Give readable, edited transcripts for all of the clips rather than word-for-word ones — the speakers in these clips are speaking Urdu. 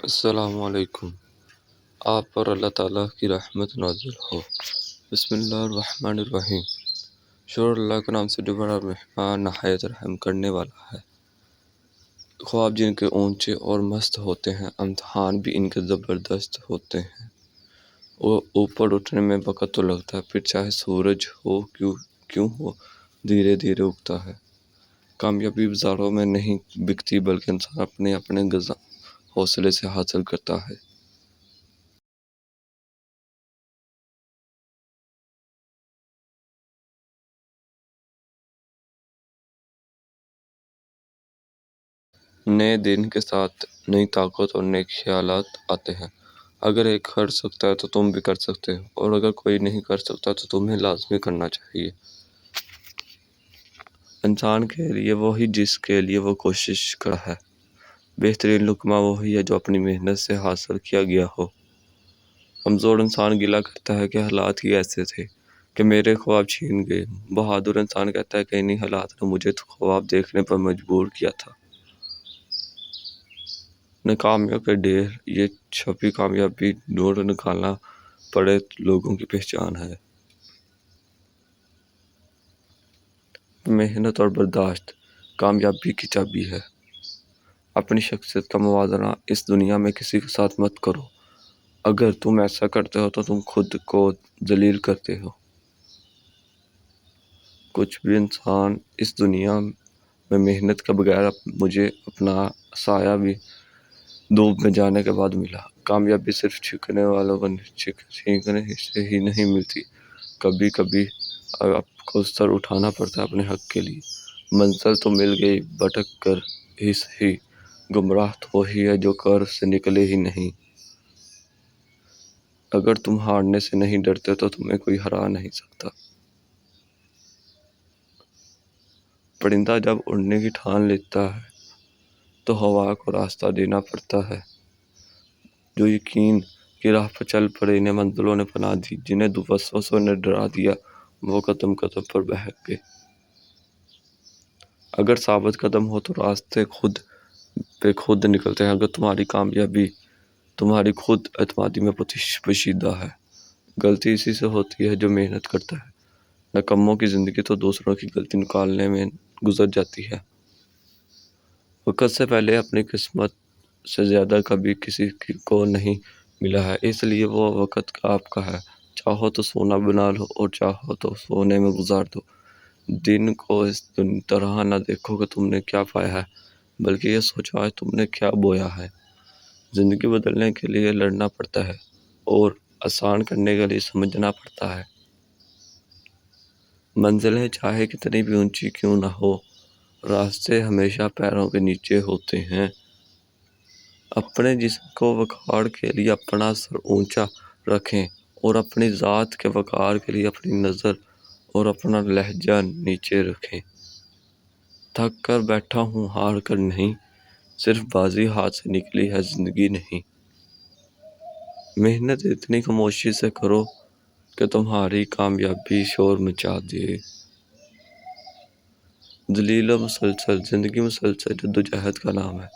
السلام علیکم۔ آپ پر اللہ تعالیٰ کی رحمت نازل ہو۔ بسم اللہ الرحمن الرحیم۔ شروع اللہ کے نام سے جو بڑا مہربان نہایت رحم کرنے والا ہے۔ خواب جن کے اونچے اور مست ہوتے ہیں، امتحان بھی ان کے زبردست ہوتے ہیں۔ وہ اوپر اٹھنے میں وقت تو لگتا ہے، پھر چاہے سورج ہو کیوں ہو، دھیرے دھیرے اگتا ہے۔ کامیابی بازاروں میں نہیں بکتی، بلکہ انسان اپنے غذا حوصلے سے حاصل کرتا ہے۔ نئے دن کے ساتھ نئی طاقت اور نئے خیالات آتے ہیں۔ اگر ایک کر سکتا ہے تو تم بھی کر سکتے ہو، اور اگر کوئی نہیں کر سکتا تو تمہیں لازمی کرنا چاہیے۔ انسان کے لیے وہی جس کے لیے وہ کوشش کرتا ہے۔ بہترین لقمہ وہی ہے جو اپنی محنت سے حاصل کیا گیا ہو۔ کمزور انسان گلہ کرتا ہے کہ حالات ہی ایسے تھے کہ میرے خواب چھین گئے۔ بہادر انسان کہتا ہے کہ انہی حالات نے مجھے خواب دیکھنے پر مجبور کیا تھا۔ ناکامیوں کے ڈھیر، یہ چھپی کامیابی ڈھونڈ نکالنا پڑے لوگوں کی پہچان ہے۔ محنت اور برداشت کامیابی کی چابی ہے۔ اپنی شخصیت کا موازنہ اس دنیا میں کسی کے ساتھ مت کرو۔ اگر تم ایسا کرتے ہو تو تم خود کو ذلیل کرتے ہو۔ کچھ بھی انسان اس دنیا میں محنت کے بغیر مجھے اپنا سایہ بھی دھوپ میں جانے کے بعد ملا۔ کامیابی صرف چھکنے والوں کو چھینکنے سے ہی نہیں ملتی، کبھی کبھی آپ کو سر اٹھانا پڑتا ہے اپنے حق کے لیے۔ منزل تو مل گئی بھٹک کر ہی صحیح، گمراہ تو وہی ہے جو کر سے نکلے ہی نہیں۔ اگر تم ہارنے سے نہیں ڈرتے تو تمہیں کوئی ہرا نہیں سکتا۔ پرندہ جب اڑنے کی ٹھان لیتا ہے تو ہوا کو راستہ دینا پڑتا ہے۔ جو یقین کی راہ پر چل پڑے انہیں منزلوں نے پناہ دی، جنہیں وسوسوں نے ڈرا دیا وہ قدم قدم پر بہک گئے۔ اگر ثابت قدم ہو تو راستے خود پہ خود نکلتے ہیں۔ اگر تمہاری کامیابی تمہاری خود اعتمادی میں پوشیدہ ہے۔ غلطی اسی سے ہوتی ہے جو محنت کرتا ہے۔ نکموں کی زندگی تو دوسروں کی غلطی نکالنے میں گزر جاتی ہے۔ وقت سے پہلے اپنی قسمت سے زیادہ کبھی کسی کو نہیں ملا ہے، اس لیے وہ وقت آپ کا ہے۔ چاہو تو سونا بنا لو اور چاہو تو سونے میں گزار دو۔ دن کو اس طرح نہ دیکھو کہ تم نے کیا پایا ہے، بلکہ یہ سوچو آج تم نے کیا بویا ہے۔ زندگی بدلنے کے لیے لڑنا پڑتا ہے اور آسان کرنے کے لیے سمجھنا پڑتا ہے۔ منزلیں چاہے کتنی بھی اونچی کیوں نہ ہو، راستے ہمیشہ پیروں کے نیچے ہوتے ہیں۔ اپنے جسم کو وقار کے لیے اپنا سر اونچا رکھیں اور اپنی ذات کے وقار کے لیے اپنی نظر اور اپنا لہجہ نیچے رکھیں۔ تھک کر بیٹھا ہوں ہار کر نہیں، صرف بازی ہاتھ سے نکلی ہے زندگی نہیں۔ محنت اتنی خاموشی سے کرو کہ تمہاری کامیابی شور مچا دے۔ ذلیل و مسلسل زندگی مسلسل جدوجہد کا نام ہے،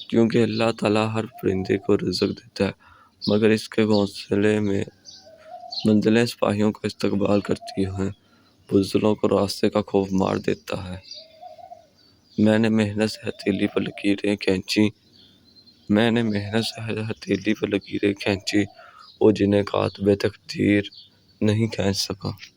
کیونکہ اللہ تعالیٰ ہر پرندے کو رزق دیتا ہے، مگر اس کے گھونسلے میں منزلیں سپاہیوں کا استقبال کرتی ہیں، بزدلوں کو راستے کا خوف مار دیتا ہے۔ میں نے محنت سے ہتھیلی پر لکیریں کھینچی، وہ جنہیں کاتبِ تقدیر نہیں کھینچ سکا۔